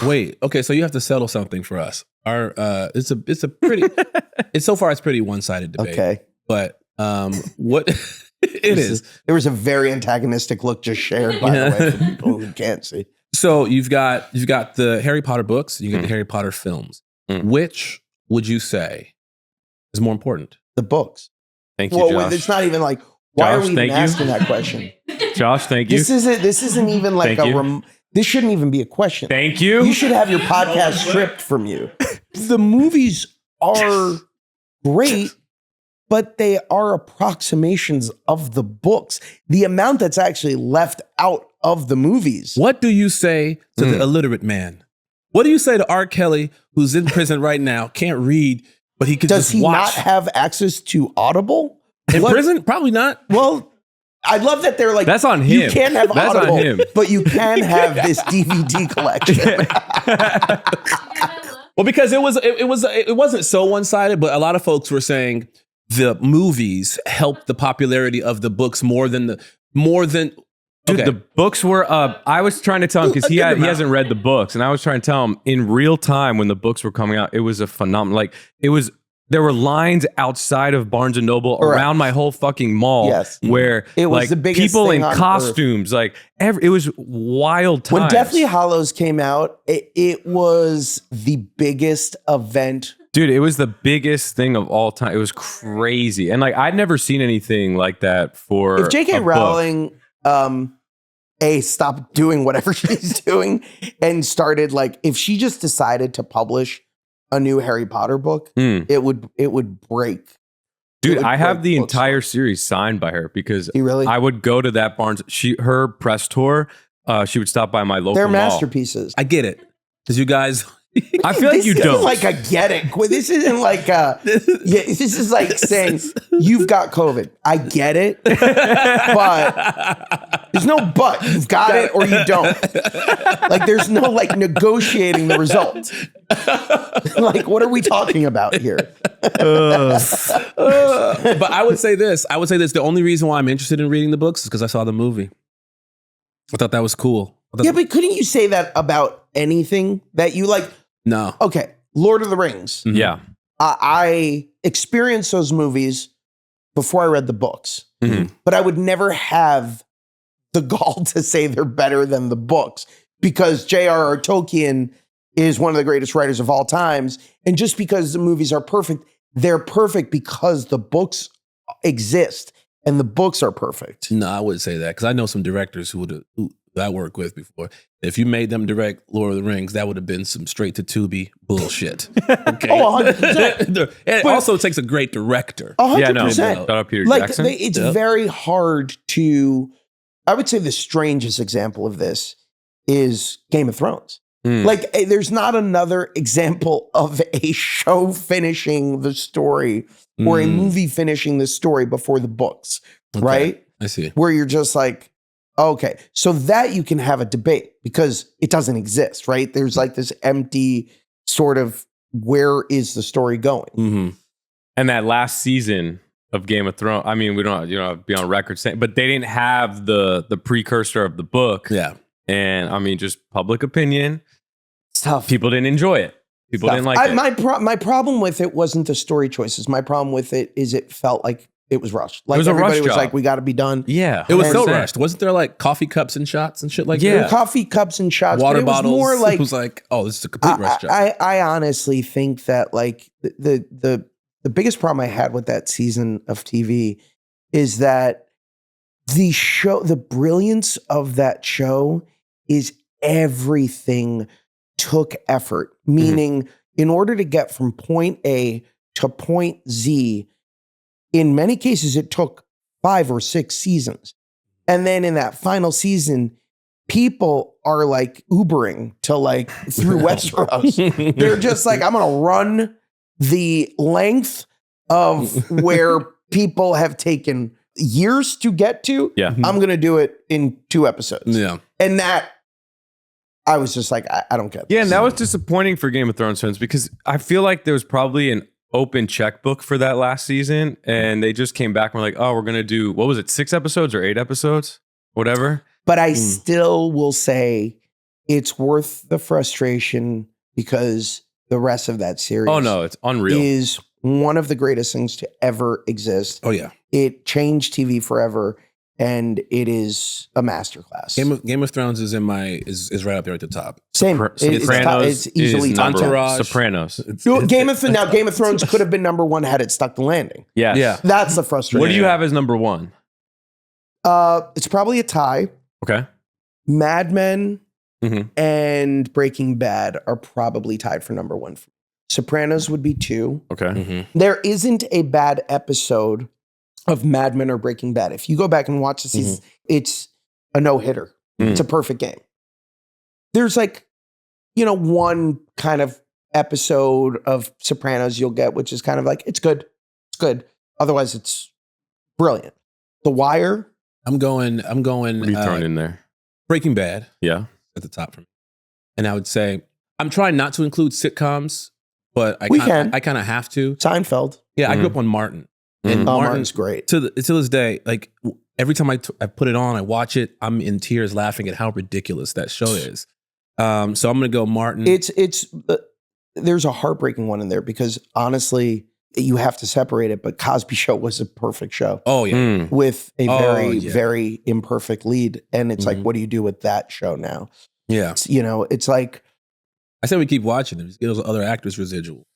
Wait, okay, so you have to settle something for us. Our it's a pretty it's so far it's pretty one-sided debate. Okay. But what it is. There was a very antagonistic look just shared, by the way, for people who can't see. So you've got the Harry Potter books, and you got the Harry Potter films. Which would you say is more important? The books. Thank you, Josh. It's not even like, why Josh, are we even thank you. asking that question? Josh, thank you. This isn't even like this shouldn't even be a question. Thank you. You should have your podcast stripped from you. The movies are great, but they are approximations of the books. The amount that's actually left out of the movies. What do you say to the illiterate man? What do you say to R. Kelly, who's in prison right now, can't read, but he could Does just he watch? not have access to Audible? In prison? Probably not. Well, I love that they're like, That's on him. You can't have That's Audible, on him. but you can have this DVD collection. Well, because it wasn't so one-sided, but a lot of folks were saying the movies helped the popularity of the books more than Dude, the books were I was trying to tell him because he hasn't read the books, and I was trying to tell him in real time when the books were coming out, it was a phenomenon. Like there were lines outside of Barnes and Noble around my whole fucking mall where it was like the biggest people thing in on costumes, like it was wild times. When Deathly Hallows came out, it was the biggest event. Dude, it was the biggest thing of all time. It was crazy. And like I'd never seen anything like that for If J.K. Rowling stopped doing whatever she's doing and started like, if she just decided to publish a new Harry Potter book, it would break. Dude, I have the entire series signed by her because I would go to that Barnes. Her press tour, she would stop by my local They're mall. masterpieces. I get it. Because you guys... I feel like you don't. Like I get it. This isn't like this is like saying you've got COVID. I get it, but there's no but. You've got it or you don't. Like there's no like negotiating the result. Like what are we talking about here? But I would say this. The only reason why I'm interested in reading the books is because I saw the movie. I thought that was cool. Yeah, but couldn't you say that about anything that you like? No. Okay, Lord of the Rings. Mm-hmm. Yeah. I experienced those movies before I read the books, but I would never have the gall to say they're better than the books because J.R.R. Tolkien is one of the greatest writers of all times. And just because the movies are perfect, they're perfect because the books exist and the books are perfect. No, I wouldn't say that because I know some directors who I worked with before. If you made them direct Lord of the Rings, that would have been some straight to Tubi bullshit. Okay. Oh, 100%. It also takes a great director. 100%. Yeah, no. Shout out Peter like, Jackson. It's very hard to, I would say the strangest example of this is Game of Thrones. Like there's not another example of a show finishing the story or a movie finishing the story before the books, right? I see. Where you're just like, okay, so that you can have a debate because it doesn't exist, right? There's like this empty sort of where is the story going? Mm-hmm. And that last season of Game of Thrones, I mean, we don't have to be on record saying, but they didn't have the precursor of the book. Yeah. And I mean, just public opinion. It's tough. People didn't enjoy it. People didn't like it. My problem with it wasn't the story choices. My problem with it is it felt like it was rushed. Like it was a everybody rush was job. like, we got to be done. Yeah. It was so 100%. rushed. Wasn't there like coffee cups and shots and shit like There that? were coffee cups and shots. Water but it was bottles. more like, It was like, oh, this is a complete rush job. I honestly think that like the biggest problem I had with that season of TV is that the brilliance of that show is everything took effort. Meaning, in order to get from point A to point Z, in many cases, it took 5 or 6 seasons. And then in that final season, people are like Ubering to like through Westeros. They're just like, I'm going to run the length of where people have taken years to get to. Yeah. I'm going to do it in 2 episodes. Yeah. And that, I was just like, I don't get this. Yeah, and that was disappointing for Game of Thrones fans because I feel like there was probably an open checkbook for that last season, and they just came back and were like, oh, we're going to do, what was it, 6 episodes or 8 episodes? Whatever. But I still will say it's worth the frustration because the rest of that series Oh no, it's unreal. is one of the greatest things to ever exist. Oh yeah, It changed TV forever, and it is a masterclass. Game of Thrones is is right up there at the top. Same. Sopranos it's easily is top number 10. Sopranos. Game of Thrones could have been number one had it stuck the landing. Yes. Yeah. That's the frustration. What do you have as number one? It's probably a tie. Okay. Mad Men Mhm. and Breaking Bad are probably tied for number one. Sopranos would be 2. Okay. Mm-hmm. There isn't a bad episode of Mad Men or Breaking Bad. If you go back and watch the season, it's a no-hitter. It's a perfect game. There's like, one kind of episode of Sopranos you'll get, which is kind of like, it's good. It's good. Otherwise, it's brilliant. The Wire. I'm going. What are you throwing in there? Breaking Bad Yeah. at the top for me, and I would say I'm trying not to include sitcoms, but I kind of have to. Seinfeld. Yeah, I grew up on Martin, and Martin's great. to this day. Like every time I put it on, I watch it, I'm in tears laughing at how ridiculous that show is. So I'm gonna go Martin. There's a heartbreaking one in there because honestly, you have to separate it. But Cosby Show was a perfect show. Oh yeah, with a very, yeah. very imperfect lead. And it's like, what do you do with that show now? yeah. It's like, I said we keep watching them. Get those other actors residual.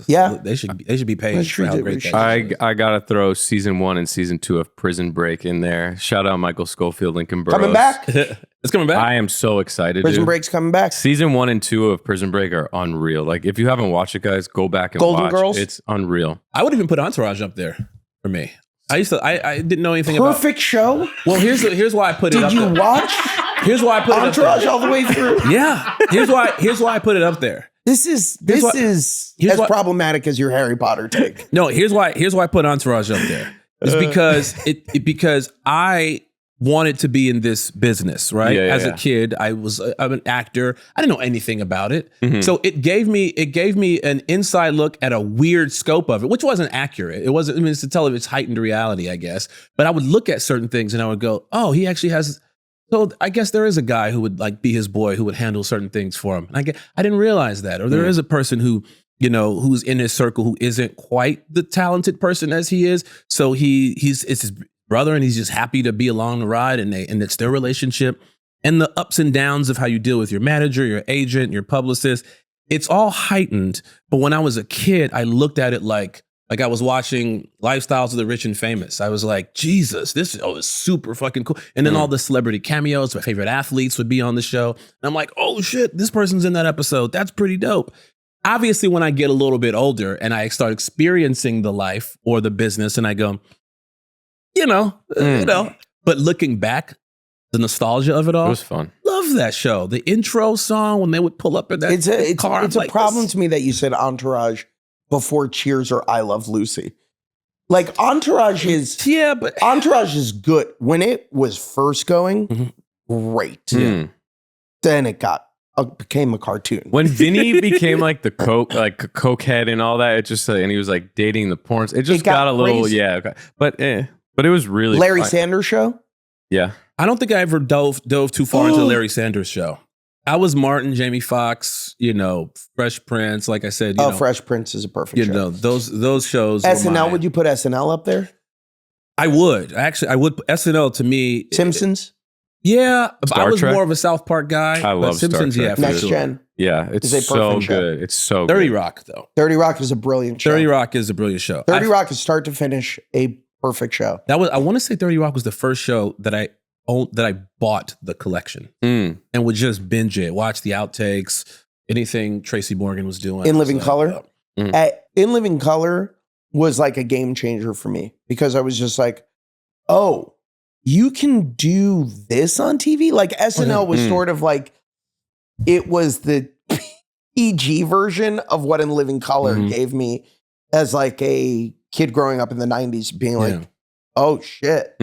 Yeah. they should be paid That's for how true. great that is. I gotta throw season 1 and season 2 of Prison Break in there. Shout out Michael Schofield, Lincoln Burrows. coming back. It's coming back. I am so excited. Prison dude. Break's coming back. Season 1 and 2 of Prison Break are unreal. Like if you haven't watched it, guys, go back and Golden watch. Girls? It's unreal. I would even put Entourage up there for me. I didn't know anything about. Perfect show. Well, here's why I put it Did up you there. watch Here's why I put Entourage it up all the way through? there. Yeah. Here's why I put it up there. This is here's as why- problematic as your Harry Potter take. No, here's why I put Entourage up there. It's because I wanted to be in this business, right? Yeah, As a kid, I'm an actor. I didn't know anything about it. Mm-hmm. So it gave me an inside look at a weird scope of it, which wasn't accurate. It wasn't, it's to tell it's heightened reality, I guess. But I would look at certain things and I would go, oh, he actually has. So I guess there is a guy who would like be his boy who would handle certain things for him. And I didn't realize that. Or there is a person who, who's in his circle who isn't quite the talented person as he is. So it's his brother and he's just happy to be along the ride and it's their relationship and the ups and downs of how you deal with your manager, your agent, your publicist. It's all heightened. But when I was a kid, I looked at it like I was watching Lifestyles of the Rich and Famous. I was like, Jesus, this is super fucking cool. And then all the celebrity cameos, my favorite athletes would be on the show. And I'm like, oh shit, this person's in that episode. That's pretty dope. Obviously, when I get a little bit older and I start experiencing the life or the business and I go, but looking back, the nostalgia of it all. It was fun. Love that show. The intro song when they would pull up in that car. It's a problem to me that you said Entourage before Cheers or I Love Lucy. Like Entourage is Entourage is good. When it was first going, great. Mm. Then it became a cartoon. When Vinny became like the cokehead and all that, it just and he was like dating the porns. It just got a little crazy. But it was really Larry fun. Sanders Show. Yeah. I don't think I ever dove too far into the Larry Sanders Show. I was Martin, Jamie Foxx, Fresh Prince. Like I said, Fresh Prince is a perfect show. Those shows. SNL, would you put SNL up there? I would. Actually, I would. SNL to me. Simpsons? Yeah. Star I was Trek? more of a South Park guy. I love Simpsons, Star Trek. yeah. For Next sure. Gen. Yeah, it's Is a so perfect show. good. It's so 30 good. Rock, though. 30 Rock is a brilliant show. 30 Rock is a brilliant show. 30 Rock is start to finish a perfect show. I want to say 30 Rock was the first show that I bought the collection and would just binge it, watch the outtakes, anything Tracy Morgan was doing. In Living So, Color? In Living Color was like a game changer for me because I was just like, oh, you can do this on TV? Like SNL was sort of like, it was the PG version of what In Living Color gave me as like a kid growing up in the 90s being like, oh shit.